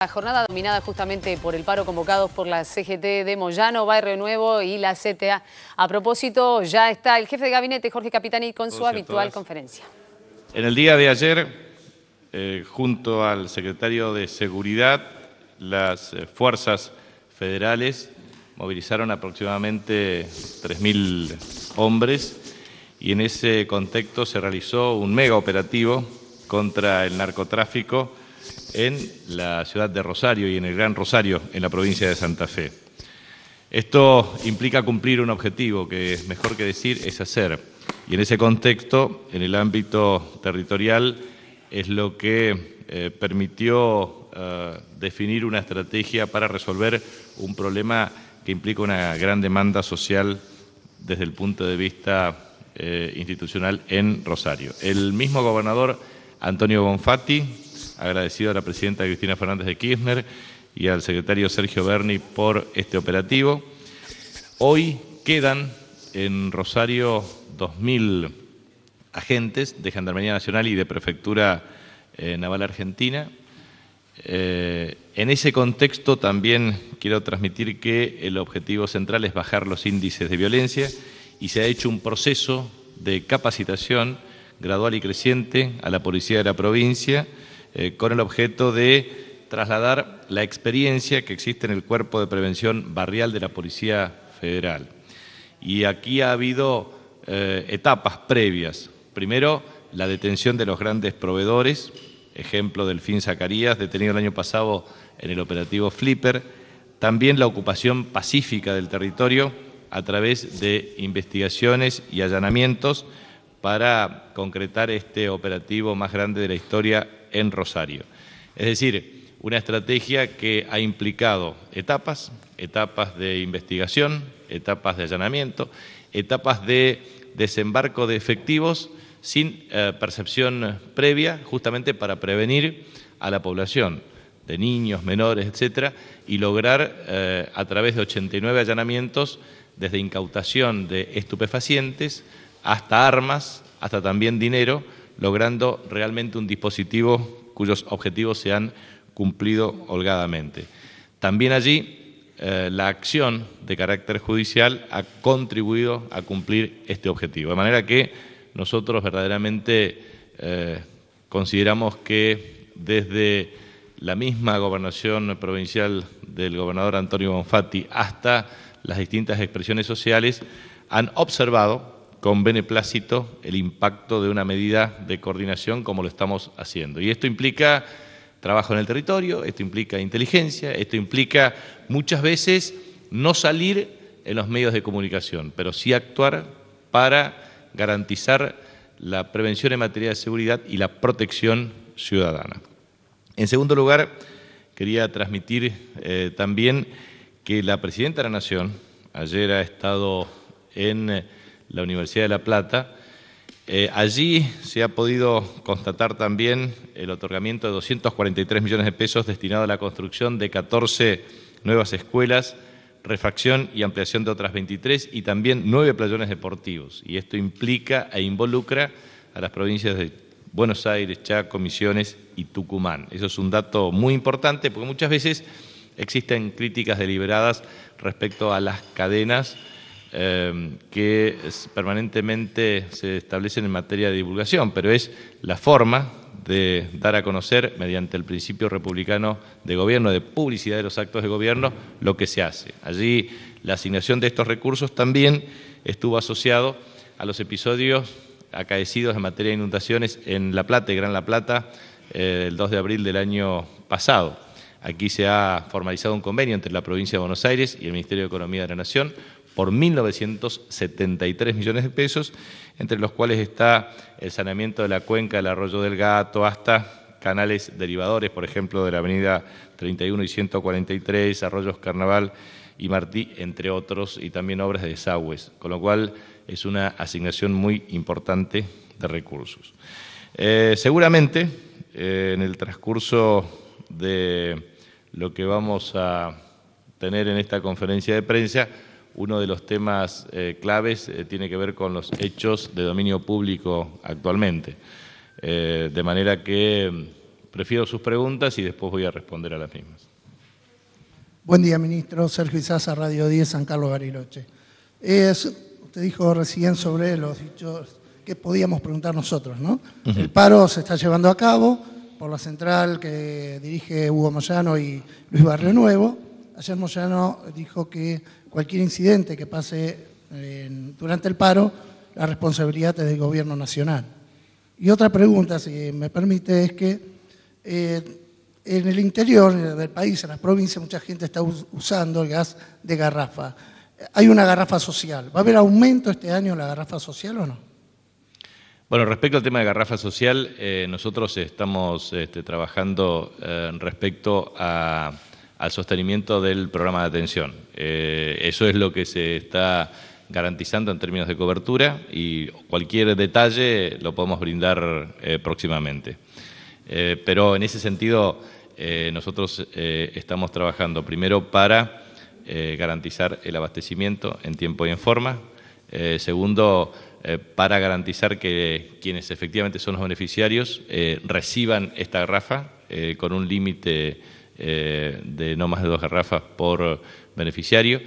La jornada dominada justamente por el paro convocados por la CGT de Moyano, Barrio Nuevo y la CTA. A propósito, ya está el jefe de gabinete, Jorge Capitani, con su habitual conferencia. En el día de ayer, junto al secretario de Seguridad, las fuerzas federales movilizaron aproximadamente 3.000 hombres y en ese contexto se realizó un mega operativo contra el narcotráfico en la ciudad de Rosario y en el Gran Rosario, en la provincia de Santa Fe. Esto implica cumplir un objetivo que, mejor que decir, es hacer. Y en ese contexto, en el ámbito territorial, es lo que permitió definir una estrategia para resolver un problema que implica una gran demanda social desde el punto de vista institucional en Rosario. El mismo gobernador Antonio Bonfatti, agradecido a la presidenta Cristina Fernández de Kirchner y al secretario Sergio Berni por este operativo. Hoy quedan en Rosario 2.000 agentes de Gendarmería Nacional y de Prefectura Naval Argentina. En ese contexto también quiero transmitir que el objetivo central es bajar los índices de violencia y se ha hecho un proceso de capacitación gradual y creciente a la policía de la provincia con el objeto de trasladar la experiencia que existe en el Cuerpo de Prevención Barrial de la Policía Federal. Y aquí ha habido etapas previas. Primero, la detención de los grandes proveedores, ejemplo Delfín Zacarías, detenido el año pasado en el operativo Flipper. También la ocupación pacífica del territorio a través de investigaciones y allanamientos para concretar este operativo más grande de la historia en Rosario. Es decir, una estrategia que ha implicado etapas de investigación, etapas de allanamiento, etapas de desembarco de efectivos sin percepción previa, justamente para prevenir a la población de niños, menores, etcétera, y lograr a través de 89 allanamientos, desde incautación de estupefacientes hasta armas, hasta también dinero, logrando realmente un dispositivo cuyos objetivos se han cumplido holgadamente. También allí la acción de carácter judicial ha contribuido a cumplir este objetivo. De manera que nosotros verdaderamente consideramos que desde la misma gobernación provincial del gobernador Antonio Bonfatti hasta las distintas expresiones sociales han observado con beneplácito el impacto de una medida de coordinación como lo estamos haciendo. Y esto implica trabajo en el territorio, esto implica inteligencia, esto implica muchas veces no salir en los medios de comunicación, pero sí actuar para garantizar la prevención en materia de seguridad y la protección ciudadana. En segundo lugar, quería transmitir también que la Presidenta de la Nación ayer ha estado en la Universidad de La Plata. Allí se ha podido constatar también el otorgamiento de 243 millones de pesos destinados a la construcción de 14 nuevas escuelas, refacción y ampliación de otras 23 y también 9 playones deportivos. Y esto implica e involucra a las provincias de Buenos Aires, Chaco, Misiones y Tucumán. Eso es un dato muy importante porque muchas veces existen críticas deliberadas respecto a las cadenas que permanentemente se establecen en materia de divulgación, pero es la forma de dar a conocer, mediante el principio republicano de gobierno, de publicidad de los actos de gobierno, lo que se hace. Allí la asignación de estos recursos también estuvo asociado a los episodios acaecidos en materia de inundaciones en La Plata y Gran La Plata el 2 de abril del año pasado. Aquí se ha formalizado un convenio entre la provincia de Buenos Aires y el Ministerio de Economía de la Nación por 1.973 millones de pesos, entre los cuales está el saneamiento de la cuenca del Arroyo del Gato hasta canales derivadores, por ejemplo, de la avenida 31 y 143, Arroyos Carnaval y Martí, entre otros, y también obras de desagües, con lo cual es una asignación muy importante de recursos. Seguramente, en el transcurso de lo que vamos a tener en esta conferencia de prensa, uno de los temas claves tiene que ver con los hechos de dominio público actualmente. De manera que prefiero sus preguntas y después voy a responder a las mismas. Buen día, ministro. Sergio Izaza, Radio 10, San Carlos, Bariloche. Usted dijo recién sobre los dichos que podíamos preguntar nosotros, ¿no? El paro se está llevando a cabo por la central que dirige Hugo Moyano y Luis Barrionuevo. Ayer Moyano dijo que cualquier incidente que pase durante el paro, la responsabilidad es del Gobierno Nacional. Y otra pregunta, si me permite, es que en el interior del país, en las provincias, mucha gente está usando el gas de garrafa. Hay una garrafa social. ¿Va a haber aumento este año en la garrafa social o no? Bueno, respecto al tema de garrafa social, nosotros estamos trabajando respecto al sostenimiento del programa de atención. Eso es lo que se está garantizando en términos de cobertura y cualquier detalle lo podemos brindar próximamente. Pero en ese sentido nosotros estamos trabajando primero para garantizar el abastecimiento en tiempo y en forma. Segundo, para garantizar que quienes efectivamente son los beneficiarios reciban esta garrafa con un límite de no más de 2 garrafas por beneficiario.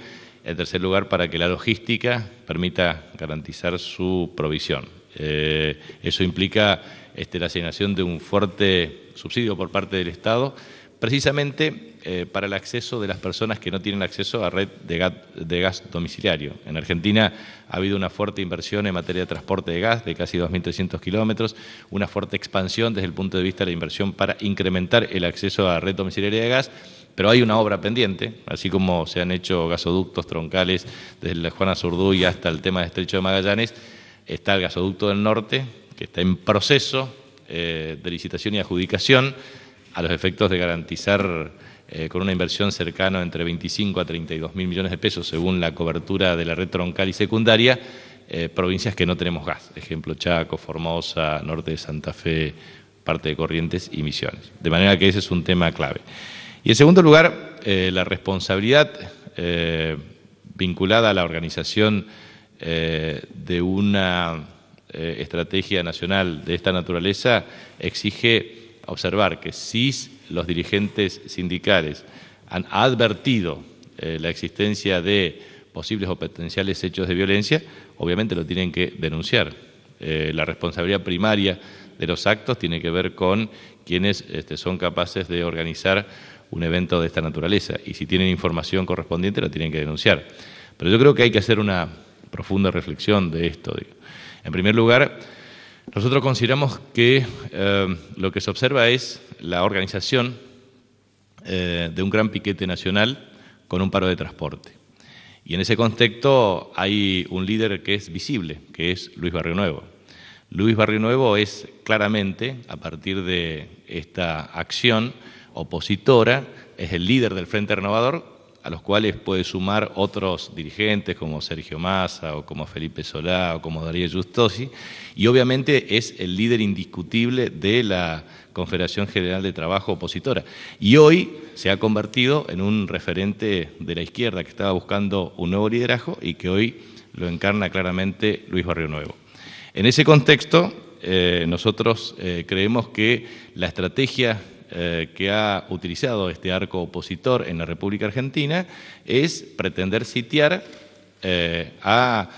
En tercer lugar, para que la logística permita garantizar su provisión. Eso implica la asignación de un fuerte subsidio por parte del Estado, precisamente para el acceso de las personas que no tienen acceso a red de gas domiciliario. En Argentina ha habido una fuerte inversión en materia de transporte de gas de casi 2.300 kilómetros, una fuerte expansión desde el punto de vista de la inversión para incrementar el acceso a red domiciliaria de gas, pero hay una obra pendiente, así como se han hecho gasoductos troncales desde la Juana Zurduy hasta el tema del Estrecho de Magallanes, está el gasoducto del norte, que está en proceso de licitación y adjudicación a los efectos de garantizar con una inversión cercana entre 25 a 32 mil millones de pesos según la cobertura de la red troncal y secundaria, provincias que no tenemos gas, ejemplo Chaco, Formosa, norte de Santa Fe, parte de Corrientes y Misiones. De manera que ese es un tema clave. Y en segundo lugar, la responsabilidad vinculada a la organización de una estrategia nacional de esta naturaleza exige observar que si los dirigentes sindicales han advertido la existencia de posibles o potenciales hechos de violencia, obviamente lo tienen que denunciar. La responsabilidad primaria de los actos tiene que ver con quienes son capaces de organizar un evento de esta naturaleza y si tienen información correspondiente la tienen que denunciar. Pero yo creo que hay que hacer una profunda reflexión de esto. En primer lugar, nosotros consideramos que lo que se observa es la organización de un gran piquete nacional con un paro de transporte. Y en ese contexto hay un líder que es visible, que es Luis Barrionuevo. Luis Barrionuevo es claramente, a partir de esta acción opositora, es el líder del Frente Renovador, a los cuales puede sumar otros dirigentes como Sergio Massa o como Felipe Solá o como Darío Justosi, y obviamente es el líder indiscutible de la Confederación General de Trabajo opositora. Y hoy se ha convertido en un referente de la izquierda que estaba buscando un nuevo liderazgo y que hoy lo encarna claramente Luis Barrionuevo. En ese contexto, nosotros creemos que la estrategia que ha utilizado este arco opositor en la República Argentina es pretender sitiar a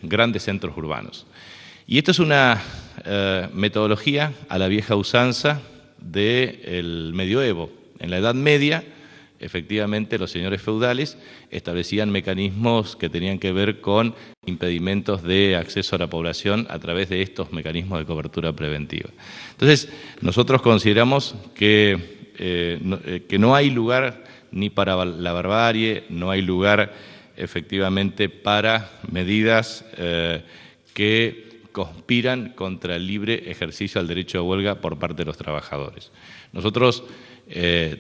grandes centros urbanos. Y esto es una metodología a la vieja usanza del medioevo. En la Edad Media, efectivamente, los señores feudales establecían mecanismos que tenían que ver con impedimentos de acceso a la población a través de estos mecanismos de cobertura preventiva. Entonces, nosotros consideramos que no hay lugar ni para la barbarie, no hay lugar efectivamente para medidas que conspiran contra el libre ejercicio al derecho de huelga por parte de los trabajadores. Nosotros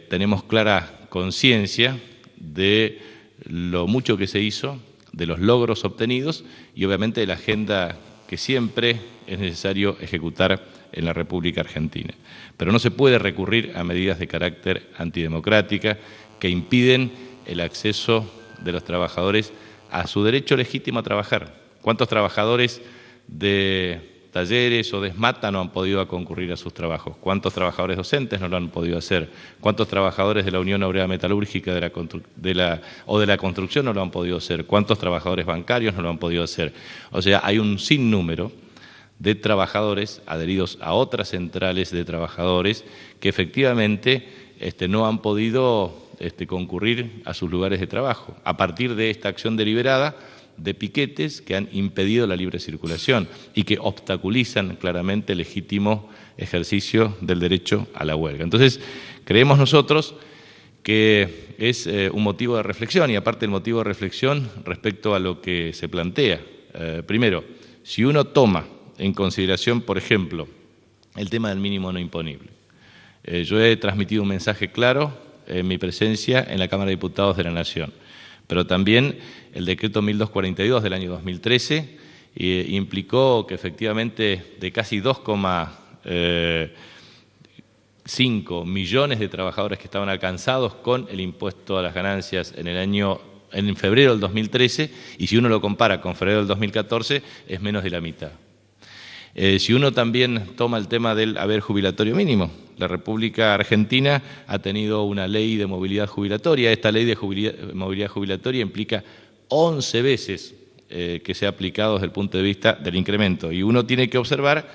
tenemos clara conciencia de lo mucho que se hizo, de los logros obtenidos y obviamente de la agenda que siempre es necesario ejecutar en la República Argentina. Pero no se puede recurrir a medidas de carácter antidemocrática que impiden el acceso de los trabajadores a su derecho legítimo a trabajar. ¿Cuántos trabajadores de talleres o de SMATA no han podido concurrir a sus trabajos? ¿Cuántos trabajadores docentes no lo han podido hacer? ¿Cuántos trabajadores de la Unión Obrera Metalúrgica o de la construcción no lo han podido hacer? ¿Cuántos trabajadores bancarios no lo han podido hacer? O sea, hay un sinnúmero de trabajadores adheridos a otras centrales de trabajadores que efectivamente no han podido concurrir a sus lugares de trabajo a partir de esta acción deliberada de piquetes que han impedido la libre circulación y que obstaculizan claramente el legítimo ejercicio del derecho a la huelga. Entonces, creemos nosotros que es un motivo de reflexión y aparte el motivo de reflexión respecto a lo que se plantea. Primero, si uno toma en consideración, por ejemplo, el tema del mínimo no imponible. Yo he transmitido un mensaje claro en mi presencia en la Cámara de Diputados de la Nación, pero también el decreto 1242 del año 2013 implicó que efectivamente de casi 2,5 millones de trabajadores que estaban alcanzados con el impuesto a las ganancias en febrero del 2013, y si uno lo compara con febrero del 2014, es menos de la mitad. Si uno también toma el tema del haber jubilatorio mínimo, la República Argentina ha tenido una ley de movilidad jubilatoria. Esta ley de movilidad jubilatoria implica 11 veces que se ha aplicado desde el punto de vista del incremento. Y uno tiene que observar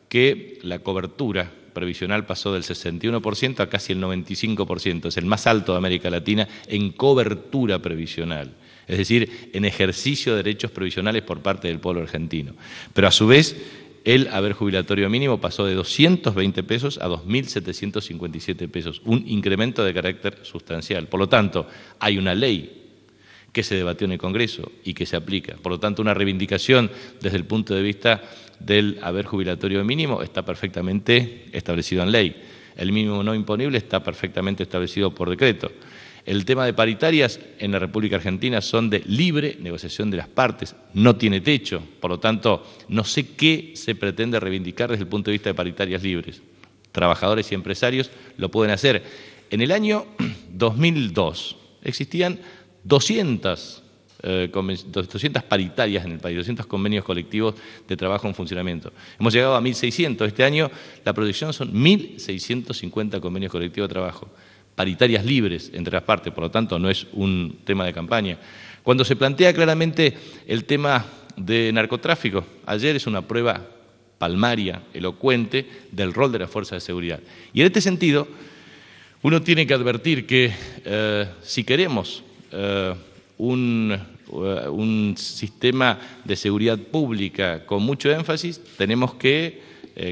que la cobertura previsional pasó del 61% a casi el 95%. Es el más alto de América Latina en cobertura previsional. Es decir, en ejercicio de derechos previsionales por parte del pueblo argentino. Pero a su vez, el haber jubilatorio mínimo pasó de 220 pesos a 2.757 pesos, un incremento de carácter sustancial. Por lo tanto, hay una ley que se debatió en el Congreso y que se aplica. Por lo tanto, una reivindicación desde el punto de vista del haber jubilatorio mínimo está perfectamente establecido en ley. El mínimo no imponible está perfectamente establecido por decreto. El tema de paritarias en la República Argentina son de libre negociación de las partes, no tiene techo, por lo tanto, no sé qué se pretende reivindicar desde el punto de vista de paritarias libres. Trabajadores y empresarios lo pueden hacer. En el año 2002 existían 200 paritarias en el país, 200 convenios colectivos de trabajo en funcionamiento. Hemos llegado a 1.600. Este año la proyección son 1.650 convenios colectivos de trabajo. Paritarias libres entre las partes, por lo tanto no es un tema de campaña. Cuando se plantea claramente el tema de narcotráfico, ayer es una prueba palmaria, elocuente, del rol de las fuerzas de seguridad. Y en este sentido, uno tiene que advertir que si queremos un sistema de seguridad pública con mucho énfasis, tenemos que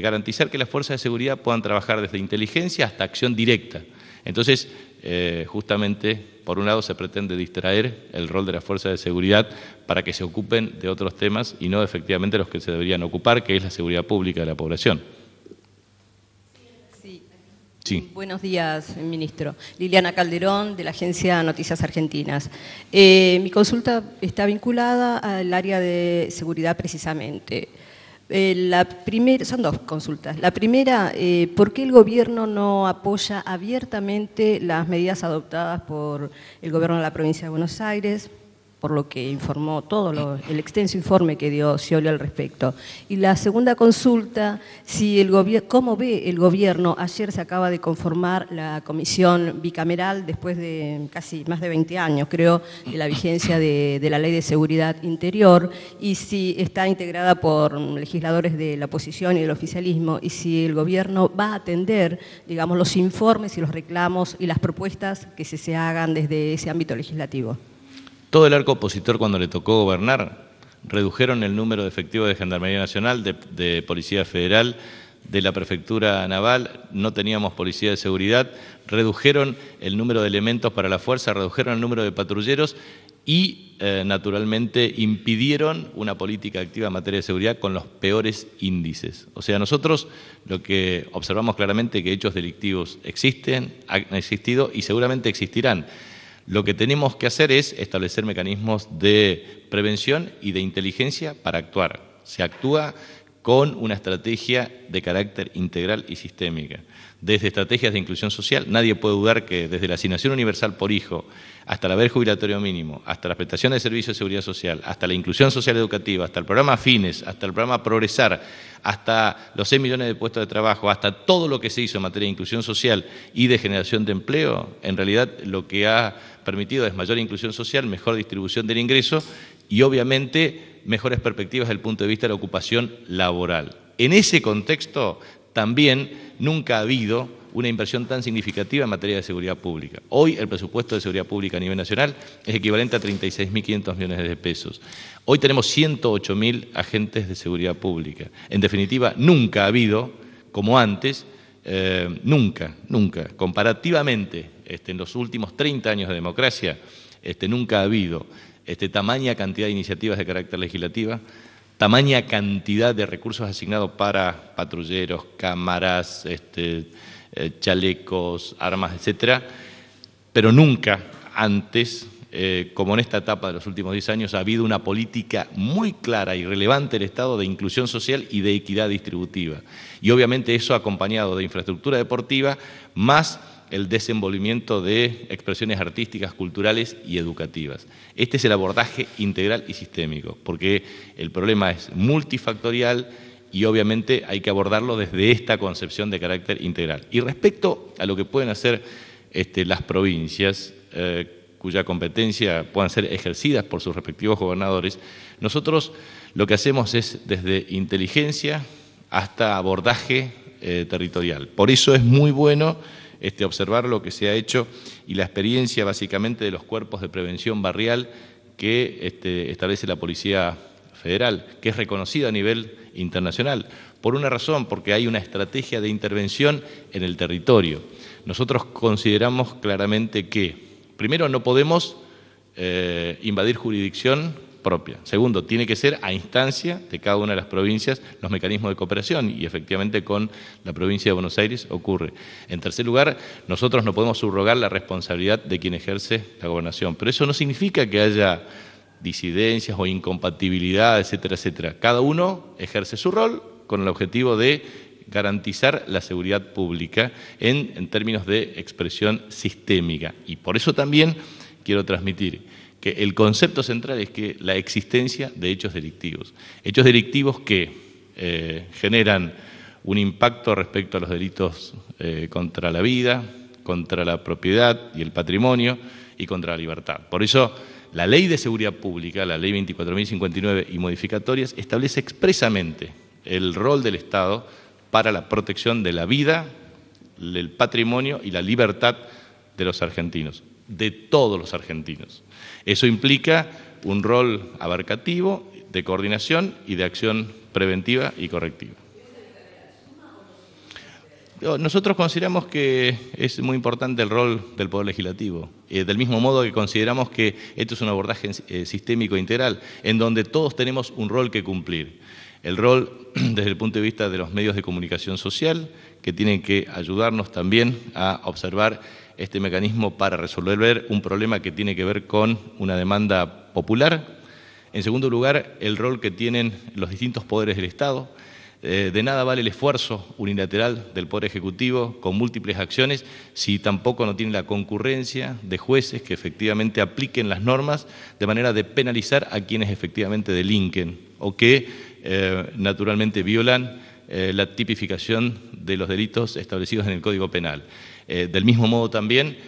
garantizar que las fuerzas de seguridad puedan trabajar desde inteligencia hasta acción directa. Entonces, justamente, por un lado se pretende distraer el rol de las fuerzas de seguridad para que se ocupen de otros temas y no efectivamente los que se deberían ocupar, que es la seguridad pública de la población. Sí. Buenos días, ministro. Liliana Calderón, de la Agencia Noticias Argentinas. Mi consulta está vinculada al área de seguridad precisamente. Son dos consultas. La primera, ¿por qué el gobierno no apoya abiertamente las medidas adoptadas por el gobierno de la provincia de Buenos Aires? Por lo que informó el extenso informe que dio Scioli al respecto. Y la segunda consulta, ¿cómo ve el gobierno? Ayer se acaba de conformar la comisión bicameral después de casi más de 20 años, creo, de la vigencia de la Ley de Seguridad Interior, y si está integrada por legisladores de la oposición y del oficialismo, y si el gobierno va a atender, digamos, los informes y los reclamos y las propuestas que se hagan desde ese ámbito legislativo. Todo el arco opositor, cuando le tocó gobernar, redujeron el número de efectivos de Gendarmería Nacional, de Policía Federal, de la Prefectura Naval, no teníamos policía de seguridad, redujeron el número de elementos para la fuerza, redujeron el número de patrulleros y, naturalmente, impidieron una política activa en materia de seguridad con los peores índices. O sea, nosotros lo que observamos claramente es que hechos delictivos existen, han existido y seguramente existirán. Lo que tenemos que hacer es establecer mecanismos de prevención y de inteligencia para actuar. Se actúa con una estrategia de carácter integral y sistémica. Desde estrategias de inclusión social, nadie puede dudar que desde la asignación universal por hijo, hasta el haber jubilatorio mínimo, hasta la prestación de servicios de seguridad social, hasta la inclusión social educativa, hasta el programa Fines, hasta el programa Progresar, hasta los 6 millones de puestos de trabajo, hasta todo lo que se hizo en materia de inclusión social y de generación de empleo, en realidad lo que ha permitido es mayor inclusión social, mejor distribución del ingreso y obviamente mejores perspectivas desde el punto de vista de la ocupación laboral. En ese contexto también nunca ha habido una inversión tan significativa en materia de seguridad pública. Hoy el presupuesto de seguridad pública a nivel nacional es equivalente a 36.500 millones de pesos. Hoy tenemos 108.000 agentes de seguridad pública. En definitiva, nunca ha habido, como antes, nunca, comparativamente en los últimos 30 años de democracia, nunca ha habido tamaña cantidad de iniciativas de carácter legislativa, tamaña cantidad de recursos asignados para patrulleros, cámaras, chalecos, armas, etcétera, pero nunca antes, como en esta etapa de los últimos 10 años, ha habido una política muy clara y relevante del Estado de inclusión social y de equidad distributiva. Y obviamente eso acompañado de infraestructura deportiva, más el desenvolvimiento de expresiones artísticas, culturales y educativas. Este es el abordaje integral y sistémico, porque el problema es multifactorial y obviamente hay que abordarlo desde esta concepción de carácter integral. Y respecto a lo que pueden hacer las provincias, cuya competencia puedan ser ejercidas por sus respectivos gobernadores, nosotros lo que hacemos es desde inteligencia hasta abordaje territorial. Por eso es muy bueno observar lo que se ha hecho y la experiencia básicamente de los cuerpos de prevención barrial que establece la Policía Federal, que es reconocida a nivel internacional, por una razón, porque hay una estrategia de intervención en el territorio. Nosotros consideramos claramente que, primero, no podemos invadir jurisdicción propia. Segundo, tiene que ser a instancia de cada una de las provincias los mecanismos de cooperación y efectivamente con la provincia de Buenos Aires ocurre. En tercer lugar, nosotros no podemos subrogar la responsabilidad de quien ejerce la gobernación, pero eso no significa que haya disidencias o incompatibilidad, etcétera, etcétera. Cada uno ejerce su rol con el objetivo de garantizar la seguridad pública en términos de expresión sistémica. Y por eso también quiero transmitir que el concepto central es que la existencia de hechos delictivos que generan un impacto respecto a los delitos contra la vida, contra la propiedad y el patrimonio y contra la libertad. Por eso, la Ley de Seguridad Pública, la Ley 24.059 y modificatorias, establece expresamente el rol del Estado para la protección de la vida, el patrimonio y la libertad de los argentinos, de todos los argentinos. Eso implica un rol abarcativo de coordinación y de acción preventiva y correctiva. Nosotros consideramos que es muy importante el rol del Poder Legislativo, del mismo modo que consideramos que esto es un abordaje sistémico integral, en donde todos tenemos un rol que cumplir. El rol desde el punto de vista de los medios de comunicación social, que tienen que ayudarnos también a observar este mecanismo para resolver un problema que tiene que ver con una demanda popular. En segundo lugar, el rol que tienen los distintos poderes del Estado. De nada vale el esfuerzo unilateral del Poder Ejecutivo con múltiples acciones si tampoco no tiene la concurrencia de jueces que efectivamente apliquen las normas de manera de penalizar a quienes efectivamente delinquen o que naturalmente violan la tipificación de los delitos establecidos en el Código Penal. Del mismo modo también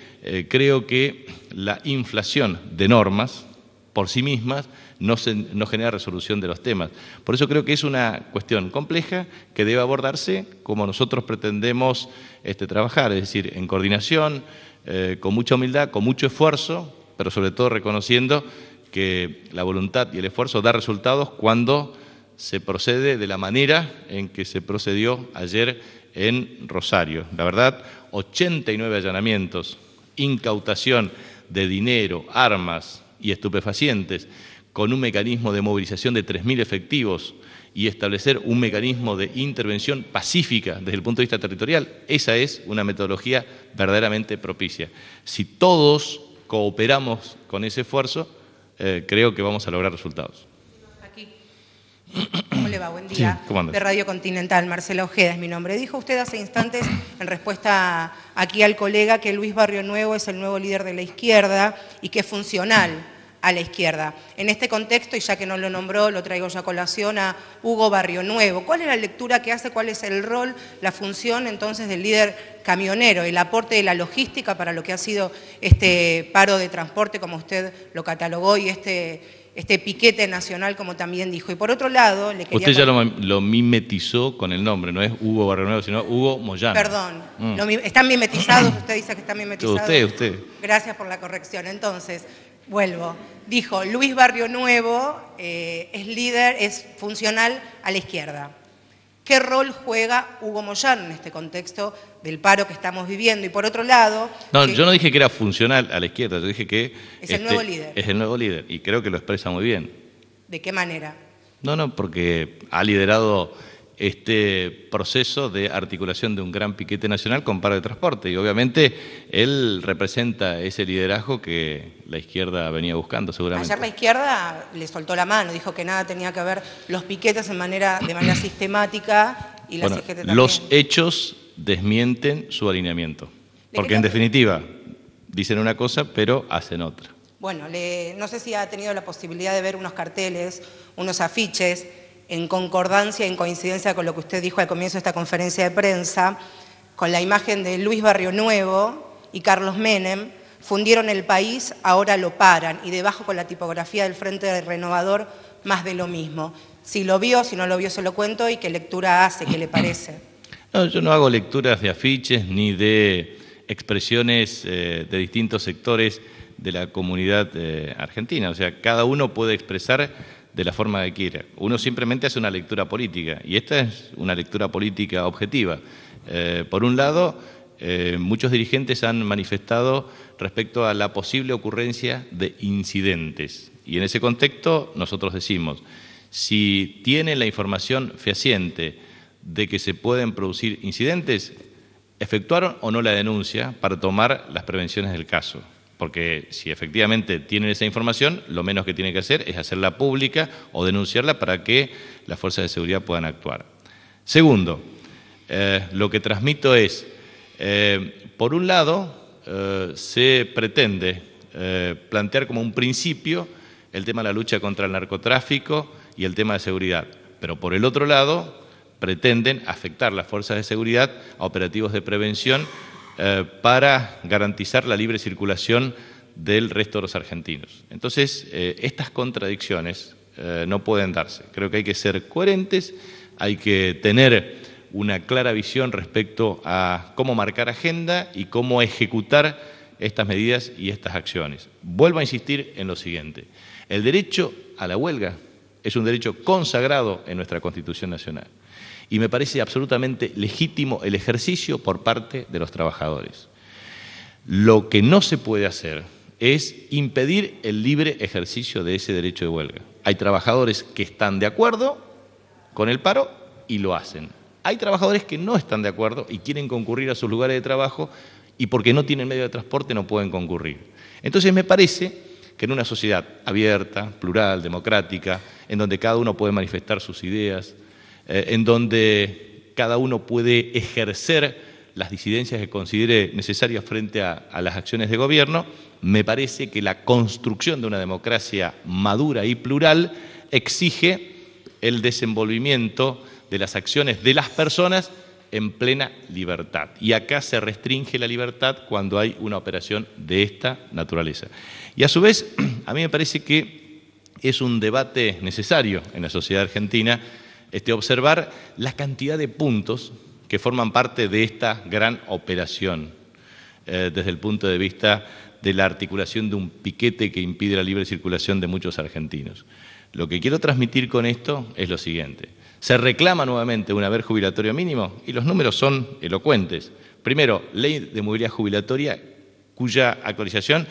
creo que la inflación de normas por sí mismas no genera resolución de los temas. Por eso creo que es una cuestión compleja que debe abordarse como nosotros pretendemos trabajar, es decir, en coordinación, con mucha humildad, con mucho esfuerzo, pero sobre todo reconociendo que la voluntad y el esfuerzo da resultados cuando se procede de la manera en que se procedió ayer en Rosario. La verdad, 89 allanamientos, incautación de dinero, armas y estupefacientes, con un mecanismo de movilización de 3.000 efectivos y establecer un mecanismo de intervención pacífica desde el punto de vista territorial, esa es una metodología verdaderamente propicia. Si todos cooperamos con ese esfuerzo, creo que vamos a lograr resultados. ¿Cómo le va? Buen día. Sí, ¿cómo andas? De Radio Continental, Marcela Ojeda es mi nombre. Dijo usted hace instantes, en respuesta aquí al colega, que Luis Barrio Nuevo es el nuevo líder de la izquierda y que es funcional a la izquierda. En este contexto, y ya que no lo nombró, lo traigo ya a colación a Hugo Barrio Nuevo. ¿Cuál es la lectura que hace? ¿Cuál es el rol, la función entonces del líder camionero, el aporte de la logística para lo que ha sido este paro de transporte, como usted lo catalogó, y este piquete nacional, como también dijo? Y por otro lado, le quería... Usted ya lo mimetizó con el nombre, no es Hugo Barrio Nuevo, sino Hugo Moyano. Perdón, ¿están mimetizados? Usted dice que están mimetizados. Usted. Gracias por la corrección. Entonces, vuelvo. Dijo, Luis Barrio Nuevo es líder, es funcional a la izquierda. ¿Qué rol juega Hugo Moyano en este contexto del paro que estamos viviendo? Y por otro lado... No, yo no dije que era funcional a la izquierda, yo dije que... Es el nuevo líder. Es el nuevo líder, y creo que lo expresa muy bien. ¿De qué manera? No, porque ha liderado este proceso de articulación de un gran piquete nacional con paro de transporte, y obviamente él representa ese liderazgo que la izquierda venía buscando seguramente. Ayer la izquierda le soltó la mano, dijo que nada tenía que ver los piquetes de manera sistemática, y la CGT también. Los hechos desmienten su alineamiento, porque en definitiva dicen una cosa pero hacen otra. Bueno, no sé si ha tenido la posibilidad de ver unos carteles, unos afiches, en concordancia, en coincidencia con lo que usted dijo al comienzo de esta conferencia de prensa, con la imagen de Luis Barrio Nuevo y Carlos Menem: fundieron el país, ahora lo paran, y debajo con la tipografía del Frente Renovador, más de lo mismo. Si lo vio, si no lo vio se lo cuento, y qué lectura hace, qué le parece. No, yo no hago lecturas de afiches ni de expresiones de distintos sectores de la comunidad argentina, o sea, cada uno puede expresar de la forma que quiera. Uno simplemente hace una lectura política, y esta es una lectura política objetiva. Por un lado, muchos dirigentes han manifestado respecto a la posible ocurrencia de incidentes, y en ese contexto nosotros decimos, si tienen la información fehaciente de que se pueden producir incidentes, efectuaron o no la denuncia para tomar las prevenciones del caso. Porque si efectivamente tienen esa información, lo menos que tienen que hacer es hacerla pública o denunciarla para que las fuerzas de seguridad puedan actuar. Segundo, lo que transmito es, por un lado, se pretende plantear como un principio el tema de la lucha contra el narcotráfico y el tema de seguridad, pero por el otro lado pretenden afectar las fuerzas de seguridad a operativos de prevención para garantizar la libre circulación del resto de los argentinos. Entonces, estas contradicciones no pueden darse. Creo que hay que ser coherentes, hay que tener una clara visión respecto a cómo marcar agenda y cómo ejecutar estas medidas y estas acciones. Vuelvo a insistir en lo siguiente: el derecho a la huelga es un derecho consagrado en nuestra Constitución Nacional. Y me parece absolutamente legítimo el ejercicio por parte de los trabajadores. Lo que no se puede hacer es impedir el libre ejercicio de ese derecho de huelga. Hay trabajadores que están de acuerdo con el paro y lo hacen. Hay trabajadores que no están de acuerdo y quieren concurrir a sus lugares de trabajo, y porque no tienen medio de transporte no pueden concurrir. Entonces me parece que en una sociedad abierta, plural, democrática, en donde cada uno puede manifestar sus ideas, en donde cada uno puede ejercer las disidencias que considere necesarias frente a las acciones de gobierno, me parece que la construcción de una democracia madura y plural exige el desenvolvimiento de las acciones de las personas en plena libertad. Y acá se restringe la libertad cuando hay una operación de esta naturaleza. Y a su vez, a mí me parece que es un debate necesario en la sociedad argentina observar la cantidad de puntos que forman parte de esta gran operación desde el punto de vista de la articulación de un piquete que impide la libre circulación de muchos argentinos. Lo que quiero transmitir con esto es lo siguiente: se reclama nuevamente un haber jubilatorio mínimo y los números son elocuentes. Primero, ley de movilidad jubilatoria cuya actualización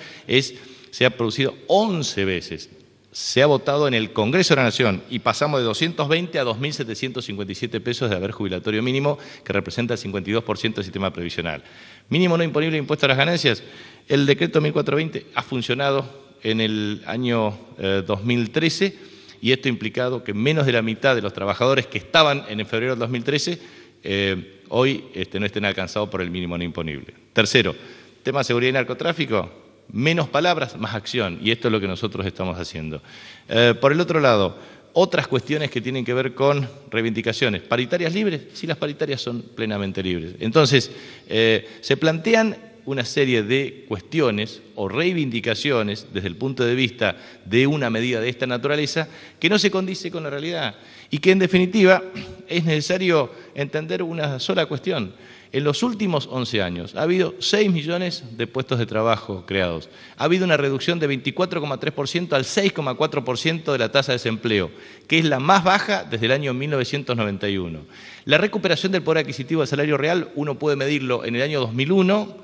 se ha producido 11 veces. Se ha votado en el Congreso de la Nación y pasamos de 220 a 2.757 pesos de haber jubilatorio mínimo, que representa el 52% del sistema previsional. Mínimo no imponible de impuesto a las ganancias. El decreto 1420 ha funcionado en el año 2013 y esto ha implicado que menos de la mitad de los trabajadores que estaban en febrero del 2013 hoy no estén alcanzados por el mínimo no imponible. Tercero, tema de seguridad y narcotráfico, menos palabras, más acción, y esto es lo que nosotros estamos haciendo. Por el otro lado, otras cuestiones que tienen que ver con reivindicaciones. ¿Paritarias libres? Sí, las paritarias son plenamente libres. Entonces, se plantean una serie de cuestiones o reivindicaciones desde el punto de vista de una medida de esta naturaleza que no se condice con la realidad y que en definitiva es necesario entender una sola cuestión. En los últimos 11 años ha habido 6 millones de puestos de trabajo creados. Ha habido una reducción de 24,3% al 6,4% de la tasa de desempleo, que es la más baja desde el año 1991. La recuperación del poder adquisitivo del salario real, uno puede medirlo en el año 2001,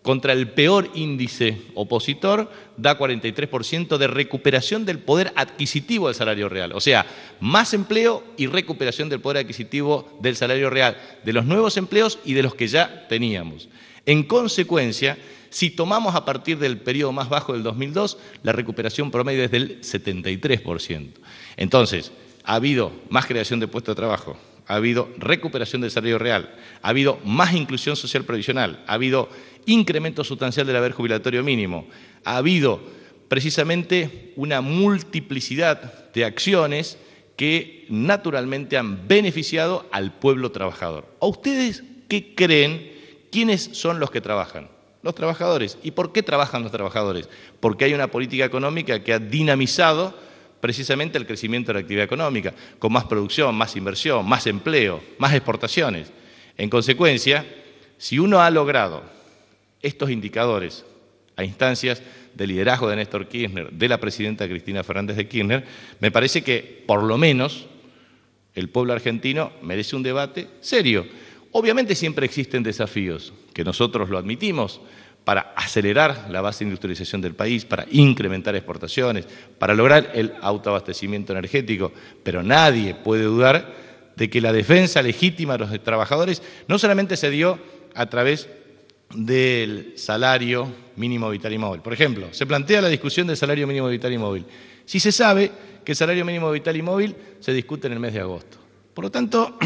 contra el peor índice opositor, da 43% de recuperación del poder adquisitivo del salario real. O sea, más empleo y recuperación del poder adquisitivo del salario real, de los nuevos empleos y de los que ya teníamos. En consecuencia, si tomamos a partir del periodo más bajo del 2002, la recuperación promedio es del 73%. Entonces, ha habido más creación de puestos de trabajo, ha habido recuperación del salario real, ha habido más inclusión social previsional, ha habido incremento sustancial del haber jubilatorio mínimo, ha habido precisamente una multiplicidad de acciones que naturalmente han beneficiado al pueblo trabajador. ¿A ustedes qué creen? ¿Quiénes son los que trabajan? Los trabajadores. ¿Y por qué trabajan los trabajadores? Porque hay una política económica que ha dinamizado precisamente el crecimiento de la actividad económica, con más producción, más inversión, más empleo, más exportaciones. En consecuencia, si uno ha logrado estos indicadores a instancias del liderazgo de Néstor Kirchner, de la presidenta Cristina Fernández de Kirchner, me parece que por lo menos el pueblo argentino merece un debate serio. Obviamente siempre existen desafíos, que nosotros lo admitimos, para acelerar la base de industrialización del país, para incrementar exportaciones, para lograr el autoabastecimiento energético, pero nadie puede dudar de que la defensa legítima de los trabajadores no solamente se dio a través del salario mínimo vital y móvil. Por ejemplo, se plantea la discusión del salario mínimo vital y móvil. Si se sabe que el salario mínimo vital y móvil se discute en el mes de agosto. Por lo tanto,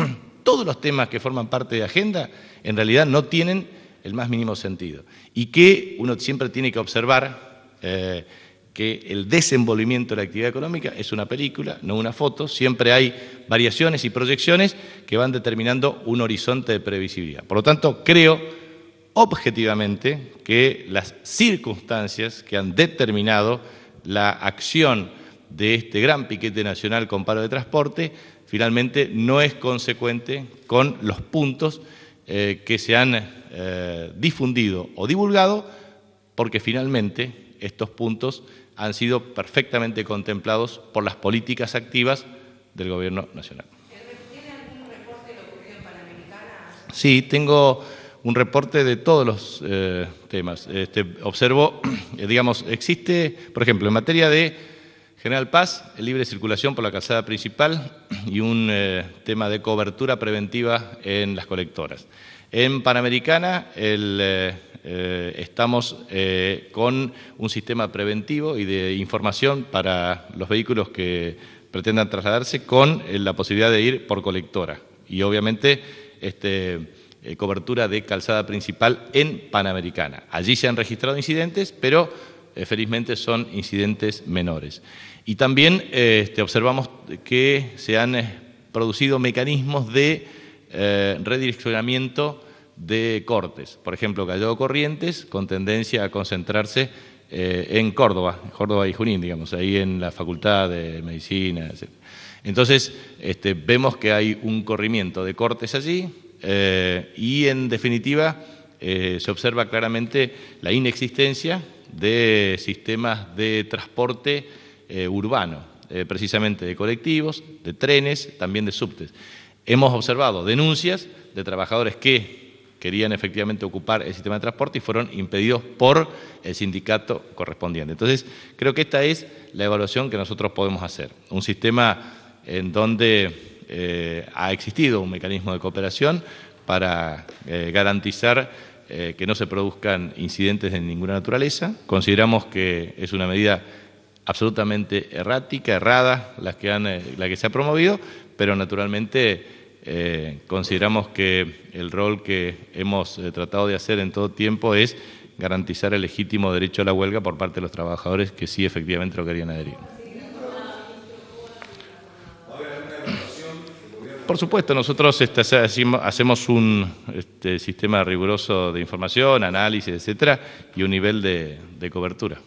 todos los temas que forman parte de agenda en realidad no tienen el más mínimo sentido. Y que uno siempre tiene que observar que el desenvolvimiento de la actividad económica es una película, no una foto. Siempre hay variaciones y proyecciones que van determinando un horizonte de previsibilidad. Por lo tanto, creo objetivamente que las circunstancias que han determinado la acción de este gran piquete nacional con paro de transporte finalmente no es consecuente con los puntos que se han difundido o divulgado, porque finalmente estos puntos han sido perfectamente contemplados por las políticas activas del Gobierno nacional. ¿Tiene algún reporte de lo ocurrido en Panamericana? Sí, tengo un reporte de todos los temas. Observo, digamos, existe, por ejemplo, en materia de General Paz, el libre circulación por la calzada principal y un tema de cobertura preventiva en las colectoras. En Panamericana estamos con un sistema preventivo y de información para los vehículos que pretendan trasladarse con la posibilidad de ir por colectora y obviamente cobertura de calzada principal en Panamericana. Allí se han registrado incidentes, pero felizmente son incidentes menores. Y también observamos que se han producido mecanismos de redireccionamiento de cortes. Por ejemplo, Callao Corrientes, con tendencia a concentrarse en Córdoba y Junín, digamos, ahí en la Facultad de Medicina, etc. Entonces, vemos que hay un corrimiento de cortes allí y, en definitiva, se observa claramente la inexistencia de sistemas de transporte urbano, precisamente de colectivos, de trenes, también de subtes. Hemos observado denuncias de trabajadores que querían efectivamente ocupar el sistema de transporte y fueron impedidos por el sindicato correspondiente. Entonces, creo que esta es la evaluación que nosotros podemos hacer. Un sistema en donde ha existido un mecanismo de cooperación para garantizar que no se produzcan incidentes de ninguna naturaleza. Consideramos que es una medida absolutamente errática, errada, la que se ha promovido, pero naturalmente consideramos que el rol que hemos tratado de hacer en todo tiempo es garantizar el legítimo derecho a la huelga por parte de los trabajadores que sí efectivamente lo querían adherir. Por supuesto, nosotros hacemos un sistema riguroso de información, análisis, etcétera, y un nivel de cobertura.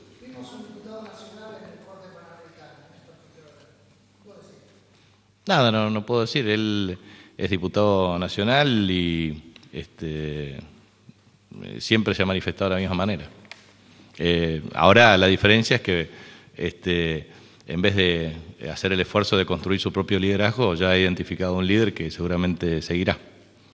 Nada, no puedo decir. Él es diputado nacional y siempre se ha manifestado de la misma manera. Ahora la diferencia es que en vez de hacer el esfuerzo de construir su propio liderazgo, ya ha identificado un líder que seguramente seguirá.